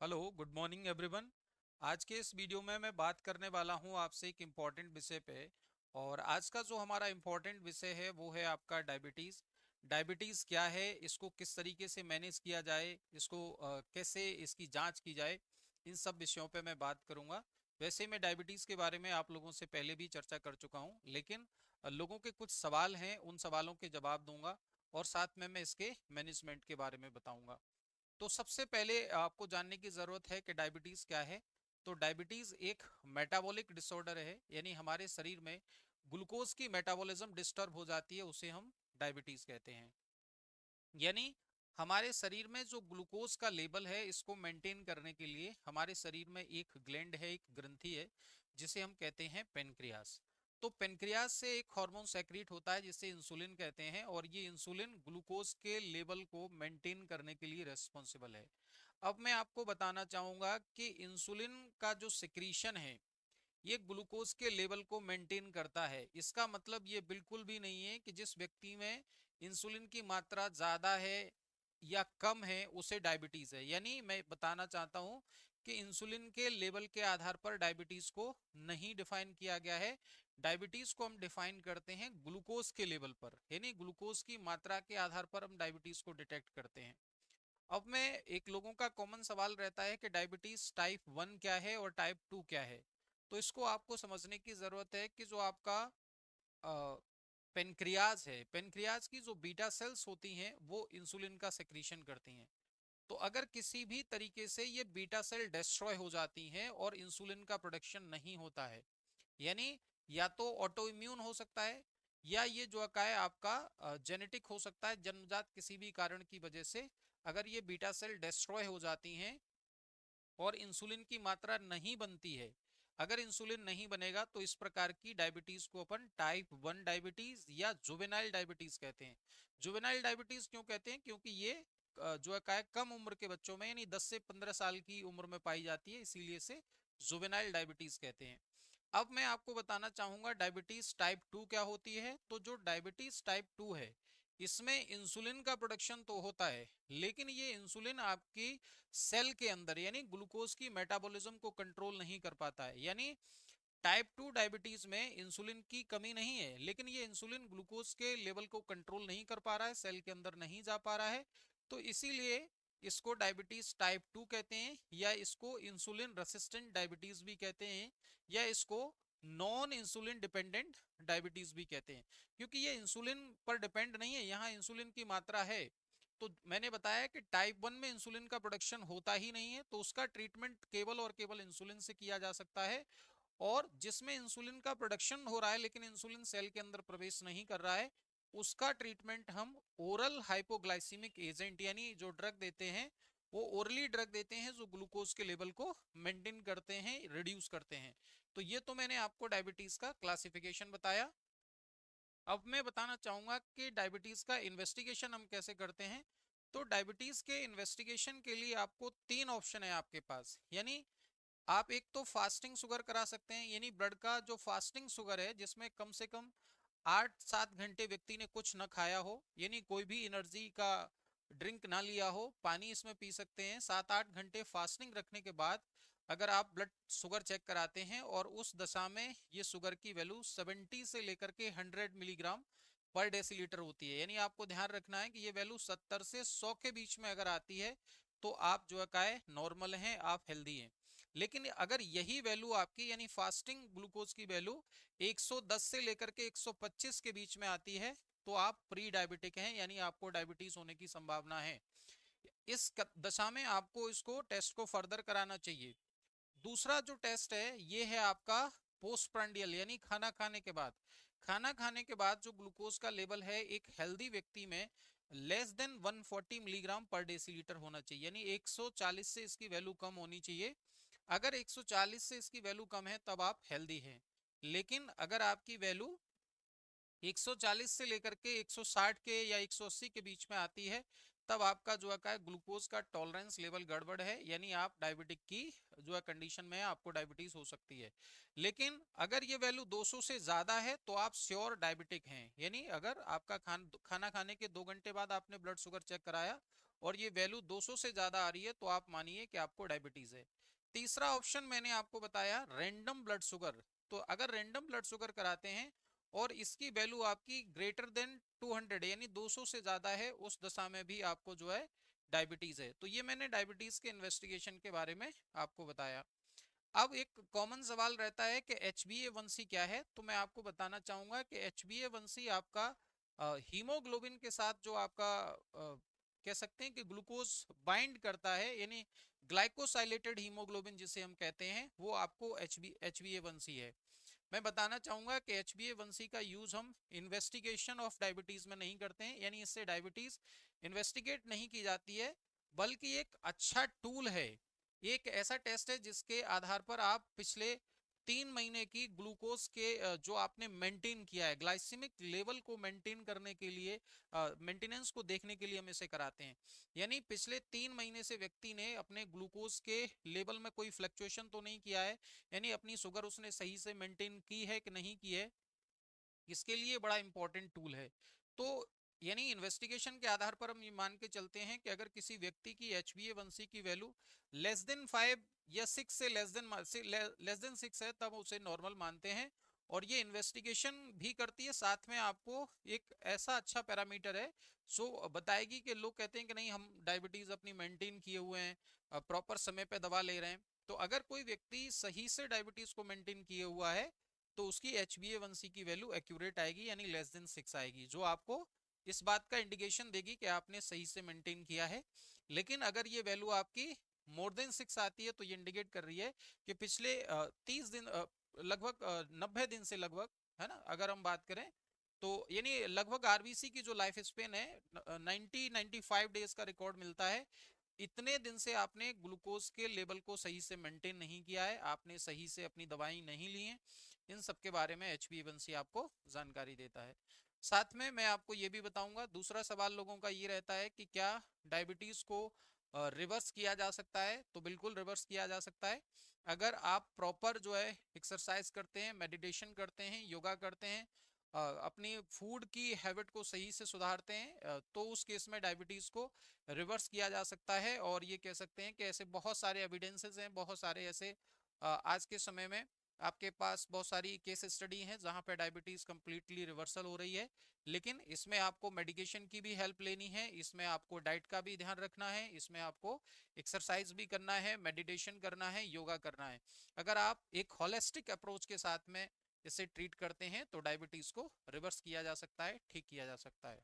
Hello, good morning everyone. आज के इस वीडियो में मैं बात करने वाला हूं आपसे एक इम्पॉर्टेंट विषय पे। और आज का जो हमारा इम्पॉर्टेंट विषय है वो है आपका डायबिटीज़। डायबिटीज़ क्या है, इसको किस तरीके से मैनेज किया जाए, इसको कैसे इसकी जांच की जाए, इन सब विषयों पे मैं बात करूंगा। वैसे मैं डायबिटीज़ के बारे में आप लोगों से पहले भी चर्चा कर चुका हूं, लेकिन लोगों के कुछ सवाल हैं, उन सवालों के जवाब दूंगा और साथ में मैं इसके मैनेजमेंट के बारे में बताऊंगा। तो सबसे पहले आपको जानने की ज़रूरत है कि डायबिटीज़ क्या है। तो डायबिटीज़ एक मेटाबॉलिक डिसऑर्डर है, यानी हमारे शरीर में ग्लूकोज की मेटाबॉलिज्म डिस्टर्ब हो जाती है, उसे हम डायबिटीज़ कहते हैं। यानी हमारे शरीर में जो ग्लूकोज का लेवल है, इसको मेंटेन करने के लिए हमारे शरीर में एक ग्लैंड है, एक ग्रंथि है, जिसे हम कहते हैं पेनक्रियास। तो पेनक्रियास से एक हार्मोन सेक्रीट होता है जिसे इंसुलिन कहते हैं, और ये इंसुलिन ग्लूकोज के लेवल को मेंटेन करने के लिए रेस्पॉन्सिबल है। अब मैं आपको बताना चाहूंगा कि इंसुलिन का जो सिक्रीशन है, ये ग्लूकोज के लेवल को मेंटेन करता है। इसका मतलब ये बिल्कुल भी नहीं है कि जिस व्यक्ति में इंसुलिन की मात्रा ज्यादा है या कम है उसे डायबिटीज है। यानी मैं बताना चाहता हूं कि इंसुलिन के लेवल के आधार पर डायबिटीज को नहीं डिफाइन किया गया है। डायबिटीज को हम डिफाइन करते हैं ग्लूकोज के लेवल पर, यानी ग्लूकोज की मात्रा के आधार पर हम डायबिटीज को डिटेक्ट करते हैं। अब मैं एक लोगों का कॉमन सवाल रहता है कि डायबिटीज टाइप 1 क्या है और टाइप 2 क्या है। तो इसको आपको समझने की जरूरत है कि जो आपका पेनक्रियाज है, पेनक्रियाज की जो बीटा सेल्स होती हैं वो इंसुलिन का सेक्रीशन करती हैं। तो अगर किसी भी तरीके से ये बीटा सेल डिस्ट्रॉय हो जाती हैं और इंसुलिन का प्रोडक्शन नहीं होता है, यानी या तो ऑटो इम्यून हो सकता है, या ये जो का है आपका जेनेटिक हो सकता है, जन्मजात किसी भी कारण की वजह से अगर ये बीटा सेल डिस्ट्रॉय हो जाती हैं और इंसुलिन की मात्रा नहीं बनती है, अगर इंसुलिन नहीं बनेगा तो इस प्रकार की डायबिटीज को अपन टाइप 1 डायबिटीज या जुवेनाइल डायबिटीज कहते हैं। जुवेनाइल डायबिटीज क्यों कहते हैं? क्योंकि ये जो है कम उम्र के बच्चों में, यानी 10 से 15 साल की उम्र में पाई जाती है, इसीलिए से जुवेनाइल डायबिटीज कहते हैं। अब मैं आपको बताना चाहूंगा डायबिटीज टाइप 2 क्या होती है। तो जो डायबिटीज टाइप 2 है, इसमें इंसुलिन का प्रोडक्शन तो होता है, लेकिन ये इंसुलिन आपकी सेल के अंदर यानी ग्लूकोज की मेटाबॉलिज्म को कंट्रोल नहीं कर पाता है। यानी टाइप 2 डायबिटीज में इंसुलिन की कमी नहीं है, लेकिन ये इंसुलिन ग्लूकोज के लेवल को कंट्रोल नहीं कर पा रहा है, सेल के अंदर नहीं जा पा रहा है। तो इसीलिए इसको डायबिटीज टाइप 2 कहते हैं, या इसको इंसुलिन रेसिस्टेंट डायबिटीज भी कहते हैं, या इसको नॉन इंसुलिन डिपेंडेंट डायबिटीज भी कहते हैं। क्योंकि ये इंसुलिन पर डिपेंड नहीं है, यहाँ इंसुलिन की मात्रा है। तो मैंने बताया कि टाइप 1 में इंसुलिन का प्रोडक्शन होता ही नहीं है, तो उसका ट्रीटमेंट केवल और केवल इंसुलिन से किया जा सकता है। और जिसमें इंसुलिन का प्रोडक्शन हो रहा है लेकिन इंसुलिन सेल के अंदर प्रवेश नहीं कर रहा है, उसका ट्रीटमेंट हम ओरल हाइपोग्लाइसीमिक एजेंट यानी जो ड्रग देते हैं, वो ओरली ड्रग देते हैं जो ग्लूकोज के लेवल को मेंटेन करते हैं, रिड्यूस करते हैं। तो ये तो मैंने आपको डायबिटीज का क्लासिफिकेशन बताया। अब मैं बताना चाहूंगा कि डायबिटीज का इन्वेस्टिगेशन हम कैसे करते हैं। तो डायबिटीज के इन्वेस्टिगेशन के लिए आपको तीन ऑप्शन है आपके पास। यानी आप एक तो फास्टिंग शुगर करा सकते हैं, यानी ब्लड का जो फास्टिंग शुगर है जिसमें कम से कम 8-7 घंटे व्यक्ति ने कुछ न खाया हो, यानी कोई भी एनर्जी का ड्रिंक ना लिया हो, पानी इसमें पी सकते हैं। 7-8 घंटे फास्टिंग रखने के बाद अगर आप ब्लड शुगर चेक कराते हैं और उस दशा में ये शुगर की वैल्यू 70 से लेकर के 100 मिलीग्राम पर डेसीलीटर होती है, यानी आपको ध्यान रखना है कि ये वैल्यू 70 से 100 के बीच में अगर आती है तो आप जो है नॉर्मल हैं, आप हेल्दी हैं। लेकिन अगर यही वैल्यू आपकी यानी फास्टिंग ग्लूकोज की वैल्यू 110 से लेकर के 125 के बीच में आती है, तो आप प्री डायबिटिक हैं, यानी आपको डायबिटीज होने की संभावना है। इस दशा में आपको इसको टेस्ट को फर्दर कराना चाहिए। दूसरा जो टेस्ट है ये है आपका पोस्ट प्रांडियल, यानी खाना खाने के बाद। खाना खाने के बाद जो ग्लूकोज का लेवल है एक हेल्दी व्यक्ति में लेस देन 140 मिलीग्राम पर डेसीलीटर होना चाहिए, यानी 140 से इसकी वैल्यू कम होनी चाहिए। अगर 140 से इसकी वैल्यू कम है तब आप हेल्दी हैं। लेकिन अगर आपकी वैल्यू 140 से लेकर के 160 के या 180 के बीच में आती है, तब आपका जो है ग्लूकोज का टॉलरेंस लेवल गड़बड़ है, यानी आप डायबिटिक की जो है कंडीशन में है, आपको डायबिटीज हो सकती है। लेकिन अगर ये वैल्यू 200 से ज्यादा है तो आप श्योर डायबिटिक हैं, यानी अगर आपका खाना खाने के 2 घंटे बाद आपने ब्लड शुगर चेक कराया और ये वैल्यू 200 से ज्यादा आ रही है तो आप मानिए कि आपको डायबिटीज है। तीसरा ऑप्शन मैंने आपको बताया रैंडम ब्लड शुगर। तो अगर रैंडम ब्लड शुगर कराते हैं और इसकी वैल्यू आपकी ग्रेटर देन 200 यानी 200 से ज्यादा है, उस दशा में भी आपको जो है डायबिटीज है। तो ये मैंने डायबिटीज के इन्वेस्टिगेशन के बारे में आपको बताया। अब एक कॉमन सवाल रहता है कि HbA1c क्या है। तो मैं आपको बताना चाहूंगा कि HbA1c आपका हीमोग्लोबिन के साथ जो आपका कह सकते हैं कि ग्लूकोज बाइंड करता है, यानी ग्लाइकोसाइलेटेड हीमोग्लोबिन जिसे हम कहते हैं, वो आपको HbA1c है। मैं बताना चाहूंगा कि HbA1c का यूज हम इन्वेस्टिगेशन ऑफ डायबिटीज में नहीं करते हैं, यानी इससे डायबिटीज इन्वेस्टिगेट नहीं की जाती है, बल्कि एक अच्छा टूल है। ये एक ऐसा टेस्ट है जिसके आधार पर आप पिछले 3 महीने की ग्लूकोज के जो आपने मेंटेन किया है, ग्लाइसेमिक लेवल को मेंटेन करने के लिए, मेंटेनेंस को देखने के लिए हम इसे कराते हैं। यानी पिछले 3 महीने से व्यक्ति ने अपने ग्लूकोज के लेवल में कोई फ्लक्चुएशन तो नहीं किया है, यानी अपनी शुगर उसने सही से मेंटेन की है कि नहीं की है, इसके लिए बड़ा इंपॉर्टेंट टूल है। तो यानी इन्वेस्टिगेशन के आधार पर हम ये मान के चलते हैं कि अगर किसी व्यक्ति की HbA1c की वैल्यू लेस देन 5 या 6 से लेस देन 6 है, तब उसे नॉर्मल मानते हैं। और ये इन्वेस्टिगेशन भी करती है, साथ में आपको एक ऐसा अच्छा पैरामीटर है सो बताएगी कि लोग कहते हैं कि नहीं हम डायबिटीज अपनी मेंटेन किए हुए हैं, प्रॉपर समय पे दवा ले रहे हैं। तो अगर कोई व्यक्ति सही से डायबिटीज को मेंटेन किए हुआ है तो उसकी HbA1c की वैल्यू एक्यूरेट आएगी, यानी लेस देन 6 आएगी, जो आपको इस बात का इंडिकेशन देगी कि आपने सही से मेंटेन किया है। लेकिन अगर ये वैल्यू आपकी मोर देन 6 आती है तो ये इंडिकेट कर रही है कि पिछले 30 दिन, लगभग 90 दिन से लगभग, है ना, अगर हम बात करें तो यानी लगभग आरबीसी की जो लाइफ स्पेन है 90-95 डेज का रिकॉर्ड मिलता है। इतने दिन से आपने ग्लूकोज के लेवल को सही से मेंटेन नहीं किया है, आपने सही से अपनी दवाई नहीं ली है। इन सब के बारे में HbA1c आपको जानकारी देता है। साथ में मैं आपको ये भी बताऊंगा, दूसरा सवाल लोगों का ये रहता है कि क्या डायबिटीज को रिवर्स किया जा सकता है। तो बिल्कुल रिवर्स किया जा सकता है। अगर आप प्रॉपर जो है एक्सरसाइज करते हैं, मेडिटेशन करते हैं, योगा करते हैं, अपनी फूड की हैबिट को सही से सुधारते हैं, तो उस केस में डायबिटीज को रिवर्स किया जा सकता है। और ये कह सकते हैं कि ऐसे बहुत सारे एविडेंसेस हैं, बहुत सारे ऐसे आज के समय में आपके पास बहुत सारी केस स्टडी हैं जहां पे डायबिटीज कंप्लीटली रिवर्सल हो रही है। लेकिन इसमें आपको मेडिकेशन की भी हेल्प लेनी है, इसमें आपको डाइट का भी ध्यान रखना है, इसमें आपको एक्सरसाइज भी करना है, मेडिटेशन करना है, योगा करना है। अगर आप एक होलिस्टिक अप्रोच के साथ में इसे ट्रीट करते हैं तो डायबिटीज को रिवर्स किया जा सकता है, ठीक किया जा सकता है।